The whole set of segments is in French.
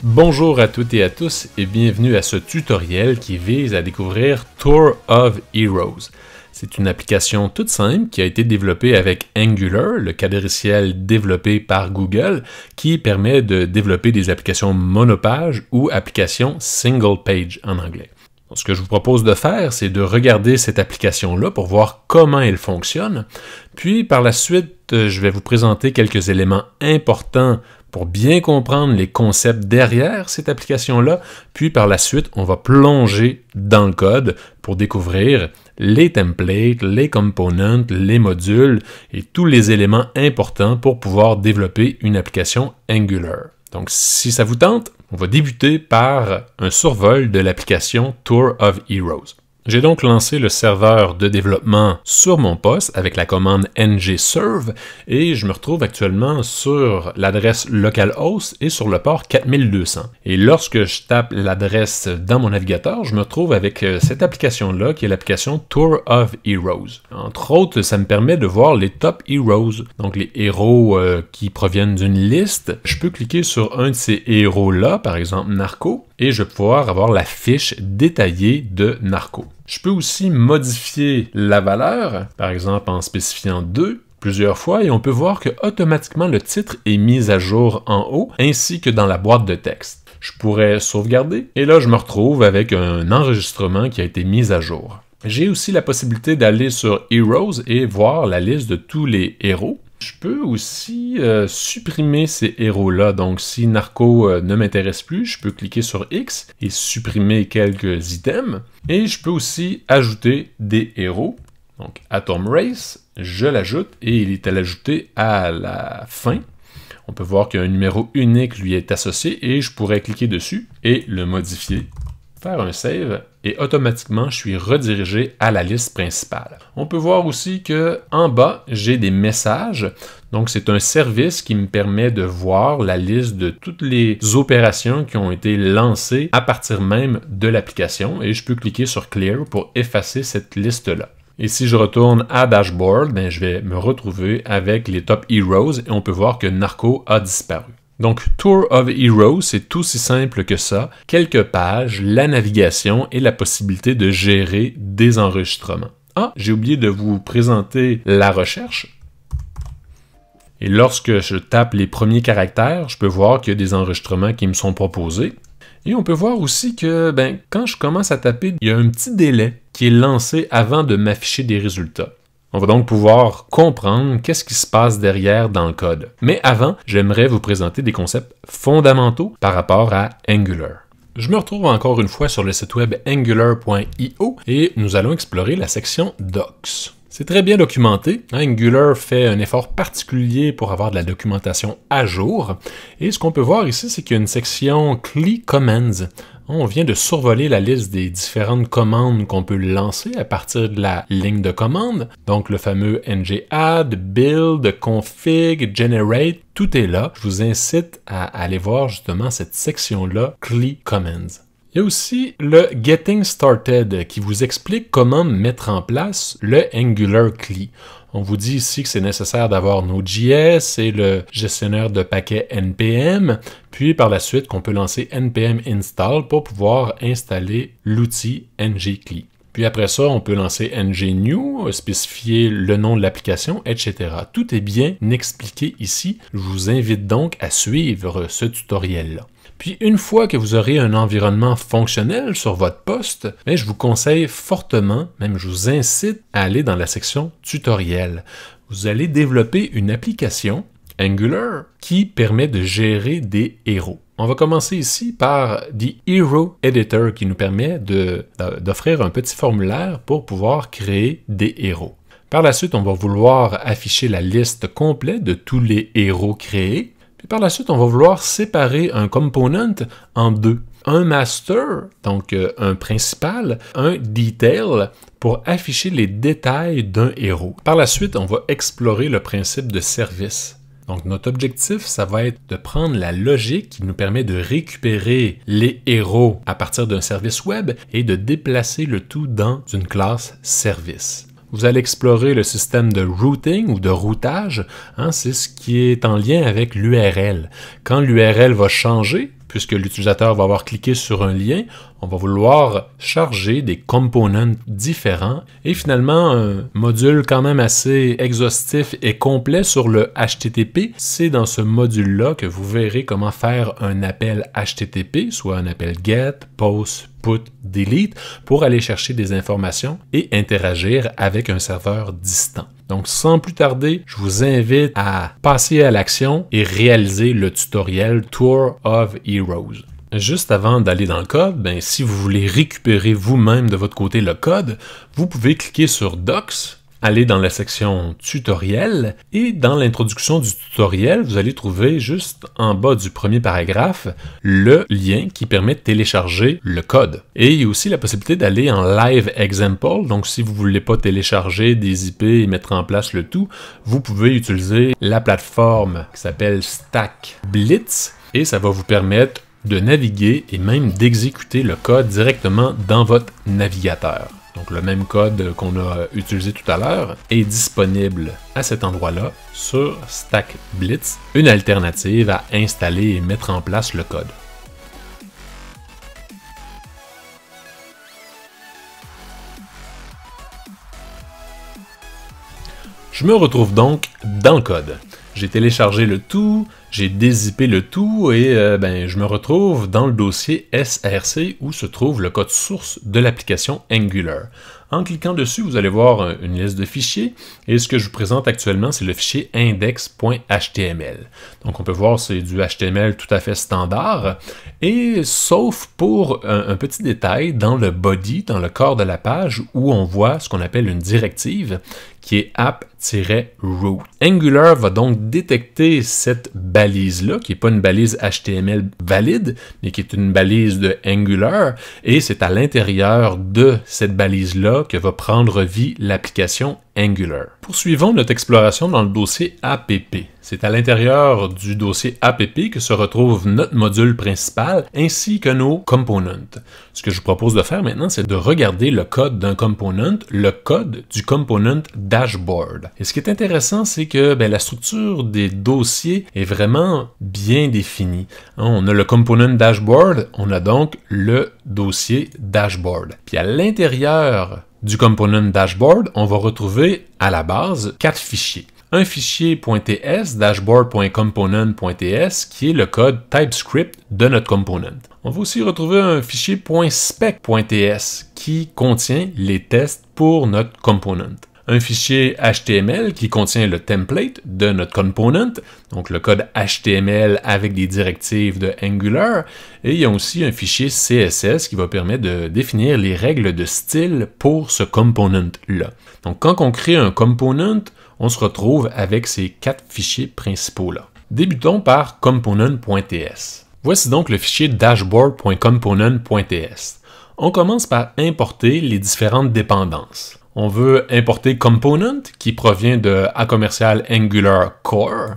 Bonjour à toutes et à tous et bienvenue à ce tutoriel qui vise à découvrir Tour of Heroes. C'est une application toute simple qui a été développée avec Angular, le quadriciel développé par Google, qui permet de développer des applications monopage ou applications single page en anglais. Ce que je vous propose de faire, c'est de regarder cette application-là pour voir comment elle fonctionne. Puis par la suite, je vais vous présenter quelques éléments importants pour bien comprendre les concepts derrière cette application-là. Puis par la suite, on va plonger dans le code pour découvrir les templates, les components, les modules et tous les éléments importants pour pouvoir développer une application Angular. Donc si ça vous tente, on va débuter par un survol de l'application Tour of Heroes. J'ai donc lancé le serveur de développement sur mon poste avec la commande ngserve et je me retrouve actuellement sur l'adresse localhost et sur le port 4200. Et lorsque je tape l'adresse dans mon navigateur, je me retrouve avec cette application-là qui est l'application Tour of Heroes. Entre autres, ça me permet de voir les top heroes, donc les héros qui proviennent d'une liste. Je peux cliquer sur un de ces héros-là, par exemple Narco, et je vais pouvoir avoir la fiche détaillée de Narco. Je peux aussi modifier la valeur, par exemple en spécifiant 2 plusieurs fois, et on peut voir que automatiquement le titre est mis à jour en haut, ainsi que dans la boîte de texte. Je pourrais sauvegarder, et là je me retrouve avec un enregistrement qui a été mis à jour. J'ai aussi la possibilité d'aller sur Heroes et voir la liste de tous les héros. Je peux aussi supprimer ces héros-là, donc si Narco ne m'intéresse plus, je peux cliquer sur X et supprimer quelques items. Et je peux aussi ajouter des héros, donc Atom Race, je l'ajoute et il est à l'ajouter à la fin. On peut voir qu'un numéro unique lui est associé et je pourrais cliquer dessus et le modifier, faire un save et automatiquement je suis redirigé à la liste principale. On peut voir aussi que en bas, j'ai des messages. Donc c'est un service qui me permet de voir la liste de toutes les opérations qui ont été lancées à partir même de l'application et je peux cliquer sur Clear pour effacer cette liste-là. Et si je retourne à Dashboard, je vais me retrouver avec les top heroes et on peut voir que Narco a disparu. Donc, Tour of Heroes, c'est aussi simple que ça. Quelques pages, la navigation et la possibilité de gérer des enregistrements. Ah, j'ai oublié de vous présenter la recherche. Et lorsque je tape les premiers caractères, je peux voir qu'il y a des enregistrements qui me sont proposés. Et on peut voir aussi que quand je commence à taper, il y a un petit délai qui est lancé avant de m'afficher des résultats. On va donc pouvoir comprendre qu'est-ce qui se passe derrière dans le code. Mais avant, j'aimerais vous présenter des concepts fondamentaux par rapport à Angular. Je me retrouve encore une fois sur le site web angular.io et nous allons explorer la section Docs. C'est très bien documenté. Angular fait un effort particulier pour avoir de la documentation à jour. Et ce qu'on peut voir ici, c'est qu'il y a une section CLI Commands. On vient de survoler la liste des différentes commandes qu'on peut lancer à partir de la ligne de commande. Donc le fameux ngadd, build, config, generate, tout est là. Je vous incite à aller voir justement cette section-là, CLI Commands. Il y a aussi le Getting Started qui vous explique comment mettre en place le Angular CLI. On vous dit ici que c'est nécessaire d'avoir Node.js et le gestionnaire de paquets NPM, puis par la suite qu'on peut lancer npm install pour pouvoir installer l'outil ngCLI. Puis après ça, on peut lancer ngnew, spécifier le nom de l'application, etc. Tout est bien expliqué ici. Je vous invite donc à suivre ce tutoriel-là. Puis une fois que vous aurez un environnement fonctionnel sur votre poste, je vous conseille fortement, même je vous incite à aller dans la section tutoriel. Vous allez développer une application Angular qui permet de gérer des héros. On va commencer ici par The Hero Editor qui nous permet d'offrir un petit formulaire pour pouvoir créer des héros. Par la suite, on va vouloir afficher la liste complète de tous les héros créés. Puis par la suite, on va vouloir séparer un component en deux. Un master, donc un principal, un detail pour afficher les détails d'un héros. Par la suite, on va explorer le principe de service. Donc notre objectif, ça va être de prendre la logique qui nous permet de récupérer les héros à partir d'un service web et de déplacer le tout dans une classe service. Vous allez explorer le système de routing ou de routage, c'est ce qui est en lien avec l'URL. Quand l'URL va changer, puisque l'utilisateur va avoir cliqué sur un lien, on va vouloir charger des components différents et finalement un module quand même assez exhaustif et complet sur le HTTP. C'est dans ce module-là que vous verrez comment faire un appel HTTP, soit un appel GET, POST, PUT, DELETE, pour aller chercher des informations et interagir avec un serveur distant. Donc, sans plus tarder, je vous invite à passer à l'action et réaliser le tutoriel Tour of Heroes. Juste avant d'aller dans le code, si vous voulez récupérer vous-même de votre côté le code, vous pouvez cliquer sur Docs, aller dans la section Tutoriel et dans l'introduction du tutoriel, vous allez trouver juste en bas du premier paragraphe le lien qui permet de télécharger le code. Et il y a aussi la possibilité d'aller en Live Example, donc si vous ne voulez pas télécharger des IP et mettre en place le tout, vous pouvez utiliser la plateforme qui s'appelle StackBlitz et ça va vous permettre de naviguer et même d'exécuter le code directement dans votre navigateur. Donc le même code qu'on a utilisé tout à l'heure est disponible à cet endroit-là sur StackBlitz, une alternative à installer et mettre en place le code. Je me retrouve donc dans le code. J'ai téléchargé le tout, j'ai dézippé le tout et je me retrouve dans le dossier SRC où se trouve le code source de l'application Angular. En cliquant dessus, vous allez voir une liste de fichiers et ce que je vous présente actuellement, c'est le fichier index.html. Donc on peut voir c'est du HTML tout à fait standard et sauf pour un petit détail dans le body, dans le corps de la page où on voit ce qu'on appelle une directive qui est app-root. Angular va donc détecter cette balise-là, qui n'est pas une balise HTML valide, mais qui est une balise de Angular, et c'est à l'intérieur de cette balise-là que va prendre vie l'application Angular. Poursuivons notre exploration dans le dossier app. C'est à l'intérieur du dossier app que se retrouve notre module principal ainsi que nos components. Ce que je vous propose de faire maintenant, c'est de regarder le code d'un component, le code du component dashboard. Et ce qui est intéressant, c'est que la structure des dossiers est vraiment bien définie. On a le component dashboard, on a donc le dossier dashboard. Puis à l'intérieur du component dashboard, on va retrouver à la base 4 fichiers. Un fichier .ts, dashboard.component.ts, qui est le code TypeScript de notre component. On va aussi retrouver un fichier .spec.ts qui contient les tests pour notre component. Un fichier HTML qui contient le template de notre component, donc le code HTML avec des directives de Angular, et il y a aussi un fichier CSS qui va permettre de définir les règles de style pour ce component-là. Donc quand on crée un component, on se retrouve avec ces 4 fichiers principaux-là. Débutons par component.ts. Voici donc le fichier dashboard.component.ts. On commence par importer les différentes dépendances. On veut importer component qui provient de Angular Core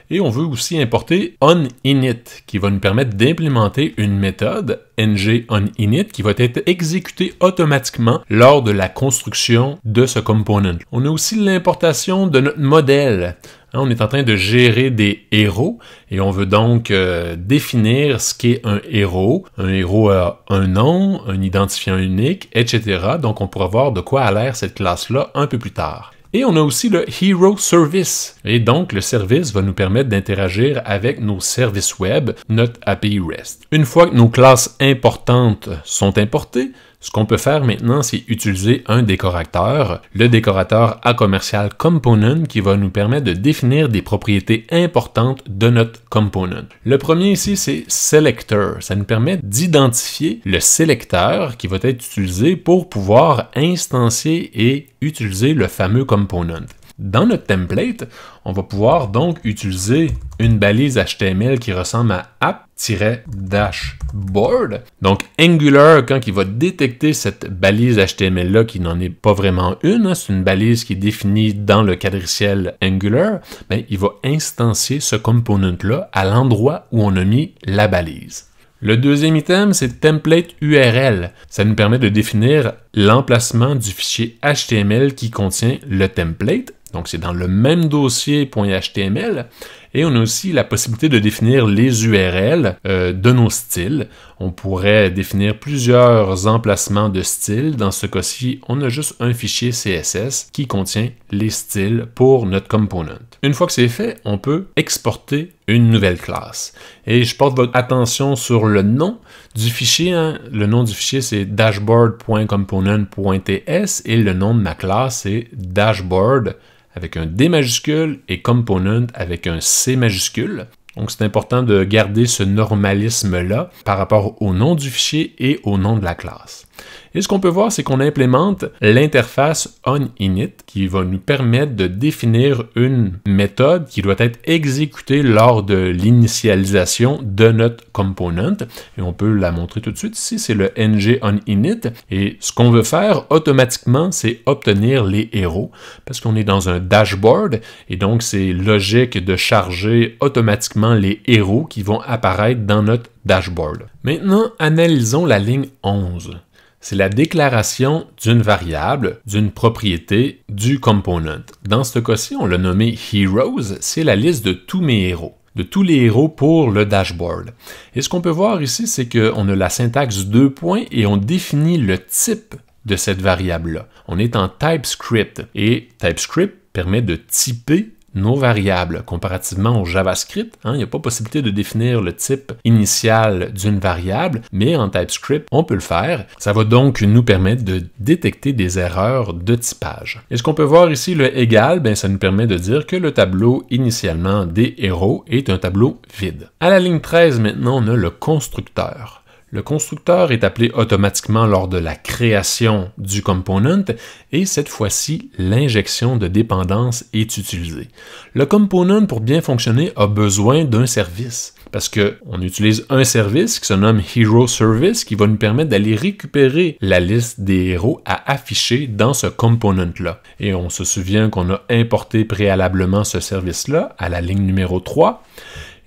et on veut aussi importer onInit qui va nous permettre d'implémenter une méthode ng-onInit qui va être exécutée automatiquement lors de la construction de ce component. On a aussi l'importation de notre modèle. On est en train de gérer des héros et on veut donc définir ce qu'est un héros. Un héros a un nom, un identifiant unique, etc. Donc on pourra voir de quoi a l'air cette classe-là un peu plus tard. Et on a aussi le Hero Service. Et donc, le service va nous permettre d'interagir avec nos services web, notre API REST. Une fois que nos classes importantes sont importées, ce qu'on peut faire maintenant, c'est utiliser un décorateur, le décorateur A-commercial-component qui va nous permettre de définir des propriétés importantes de notre component. Le premier ici, c'est Selector. Ça nous permet d'identifier le sélecteur qui va être utilisé pour pouvoir instancier et utiliser le fameux component. Dans notre template, on va pouvoir donc utiliser une balise HTML qui ressemble à app-dashboard. Donc Angular, quand il va détecter cette balise HTML-là, qui n'en est pas vraiment une, c'est une balise qui est définie dans le quadriciel Angular, bien, il va instancier ce component-là à l'endroit où on a mis la balise. Le deuxième item, c'est template URL. Ça nous permet de définir l'emplacement du fichier HTML qui contient le template. Donc, c'est dans le même dossier .html. Et on a aussi la possibilité de définir les URL de nos styles. On pourrait définir plusieurs emplacements de styles. Dans ce cas-ci, on a juste un fichier CSS qui contient les styles pour notre component. Une fois que c'est fait, on peut exporter une nouvelle classe. Et je porte votre attention sur le nom du fichier. Le nom du fichier, c'est dashboard.component.ts et le nom de ma classe, c'est dashboard avec un D majuscule et component avec un C majuscule. Donc, c'est important de garder ce normalisme-là par rapport au nom du fichier et au nom de la classe. Et ce qu'on peut voir, c'est qu'on implémente l'interface onInit qui va nous permettre de définir une méthode qui doit être exécutée lors de l'initialisation de notre component. Et on peut la montrer tout de suite ici, c'est le ng onInit. Et ce qu'on veut faire automatiquement, c'est obtenir les héros parce qu'on est dans un dashboard et donc c'est logique de charger automatiquement les héros qui vont apparaître dans notre dashboard. Maintenant, analysons la ligne 11. C'est la déclaration d'une variable, d'une propriété du component. Dans ce cas-ci, on l'a nommé Heroes, c'est la liste de tous mes héros, de tous les héros pour le dashboard. Et ce qu'on peut voir ici, c'est qu'on a la syntaxe 2 points et on définit le type de cette variable-là. On est en TypeScript et TypeScript permet de typer nos variables. Comparativement au JavaScript, il n'y a pas possibilité de définir le type initial d'une variable, mais en TypeScript, on peut le faire. Ça va donc nous permettre de détecter des erreurs de typage. Et ce qu'on peut voir ici, le égal, ça nous permet de dire que le tableau initialement des héros est un tableau vide. À la ligne 13, maintenant, on a le constructeur. Le constructeur est appelé automatiquement lors de la création du component et cette fois-ci, l'injection de dépendance est utilisée. Le component, pour bien fonctionner, a besoin d'un service parce qu'on utilise un service qui se nomme Hero Service qui va nous permettre d'aller récupérer la liste des héros à afficher dans ce component-là. Et on se souvient qu'on a importé préalablement ce service-là à la ligne numéro 3.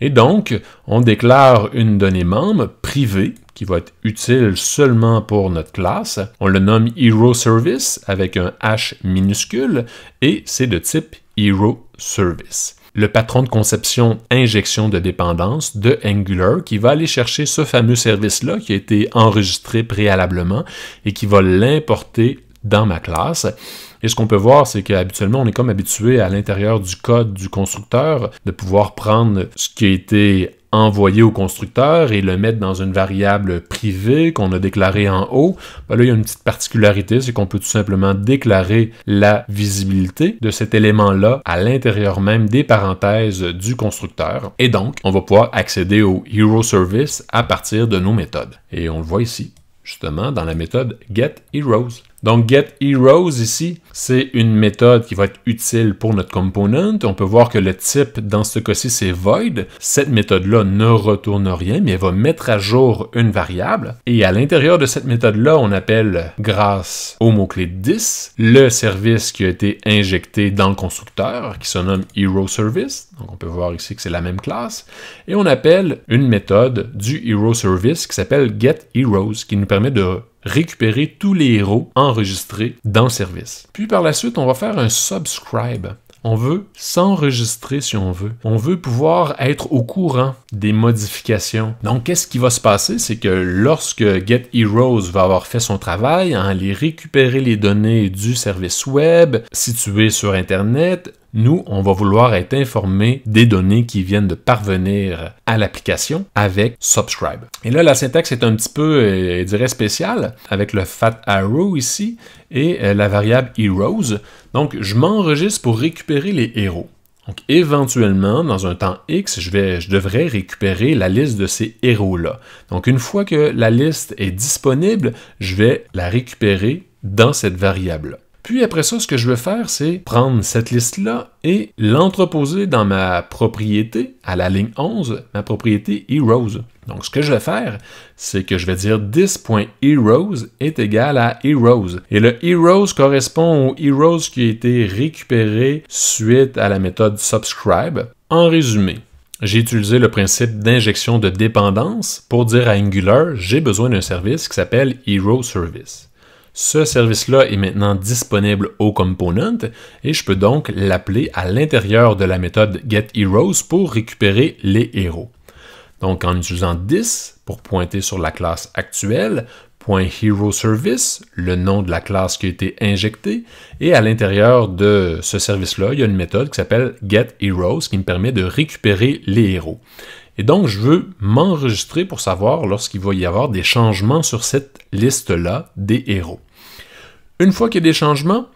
Et donc, on déclare une donnée membre privée qui va être utile seulement pour notre classe. On le nomme Hero Service avec un H minuscule et c'est de type Hero Service. Le patron de conception injection de dépendance de Angular qui va aller chercher ce fameux service-là qui a été enregistré préalablement et qui va l'importer dans ma classe. Et ce qu'on peut voir, c'est qu'habituellement, on est comme habitué à l'intérieur du code du constructeur de pouvoir prendre ce qui a été envoyé au constructeur et le mettre dans une variable privée qu'on a déclarée en haut. Là, il y a une petite particularité, c'est qu'on peut tout simplement déclarer la visibilité de cet élément-là à l'intérieur même des parenthèses du constructeur. Et donc, on va pouvoir accéder au Hero Service à partir de nos méthodes. Et on le voit ici, justement, dans la méthode getHeroes. Donc, getHeroes ici, c'est une méthode qui va être utile pour notre component. On peut voir que le type, dans ce cas-ci, c'est void. Cette méthode-là ne retourne rien, mais elle va mettre à jour une variable. Et à l'intérieur de cette méthode-là, on appelle, grâce au mot-clé 10, le service qui a été injecté dans le constructeur, qui se nomme Hero Service. Donc, on peut voir ici que c'est la même classe. Et on appelle une méthode du Hero Service qui s'appelle getHeroes, qui nous permet de récupérer tous les héros enregistrés dans le service. Puis par la suite, on va faire un subscribe. On veut s'enregistrer si on veut. On veut pouvoir être au courant des modifications. Donc, qu'est-ce qui va se passer? C'est que lorsque getHeroes va avoir fait son travail, aller récupérer les données du service web situé sur Internet, nous, on va vouloir être informés des données qui viennent de parvenir à l'application avec subscribe. Et là, la syntaxe est un petit peu, je dirais, spéciale avec le fat arrow ici et la variable heroes. Donc, je m'enregistre pour récupérer les héros. Donc, éventuellement, dans un temps X, je devrais récupérer la liste de ces héros-là. Donc, une fois que la liste est disponible, je vais la récupérer dans cette variable-là. Puis après ça, ce que je veux faire, c'est prendre cette liste-là et l'entreposer dans ma propriété, à la ligne 11, ma propriété Heroes. Donc ce que je vais faire, c'est que je vais dire this.heroes est égal à heroes. Et le heroes correspond au heroes qui a été récupéré suite à la méthode subscribe. En résumé, j'ai utilisé le principe d'injection de dépendance pour dire à Angular, j'ai besoin d'un service qui s'appelle HeroService. Ce service-là est maintenant disponible au component et je peux donc l'appeler à l'intérieur de la méthode getHeroes pour récupérer les héros. Donc en utilisant this pour pointer sur la classe actuelle, .HeroService, le nom de la classe qui a été injectée, et à l'intérieur de ce service-là, il y a une méthode qui s'appelle getHeroes qui me permet de récupérer les héros. Et donc, je veux m'enregistrer pour savoir lorsqu'il va y avoir des changements sur cette liste-là des héros. Une fois qu'il y a des changements,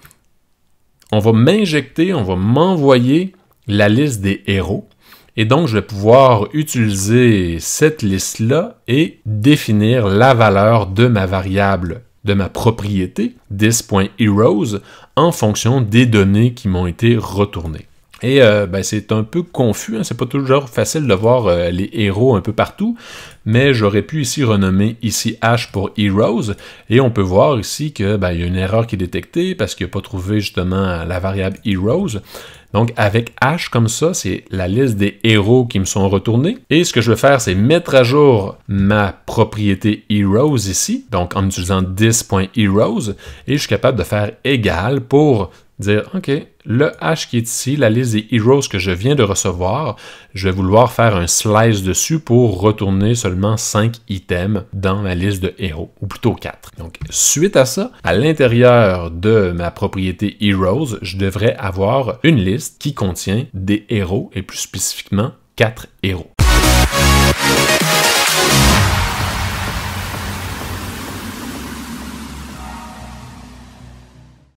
on va m'injecter, on va m'envoyer la liste des héros. Et donc, je vais pouvoir utiliser cette liste-là et définir la valeur de ma variable, de ma propriété, this.heroes, en fonction des données qui m'ont été retournées. Et c'est un peu confus, hein? C'est pas toujours facile de voir les héros un peu partout, mais j'aurais pu ici renommer ici H pour Heroes, et on peut voir ici que il y a une erreur qui est détectée parce qu'il n'a pas trouvé justement la variable Heroes. Donc avec H comme ça, c'est la liste des héros qui me sont retournés. Et ce que je vais faire, c'est mettre à jour ma propriété Heroes ici, donc en utilisant this.heroes, et je suis capable de faire égal pour dire, OK, le H qui est ici, la liste des heroes que je viens de recevoir, je vais vouloir faire un slice dessus pour retourner seulement 5 items dans ma liste de héros, ou plutôt 4. Donc, suite à ça, à l'intérieur de ma propriété heroes, je devrais avoir une liste qui contient des héros, et plus spécifiquement 4 héros.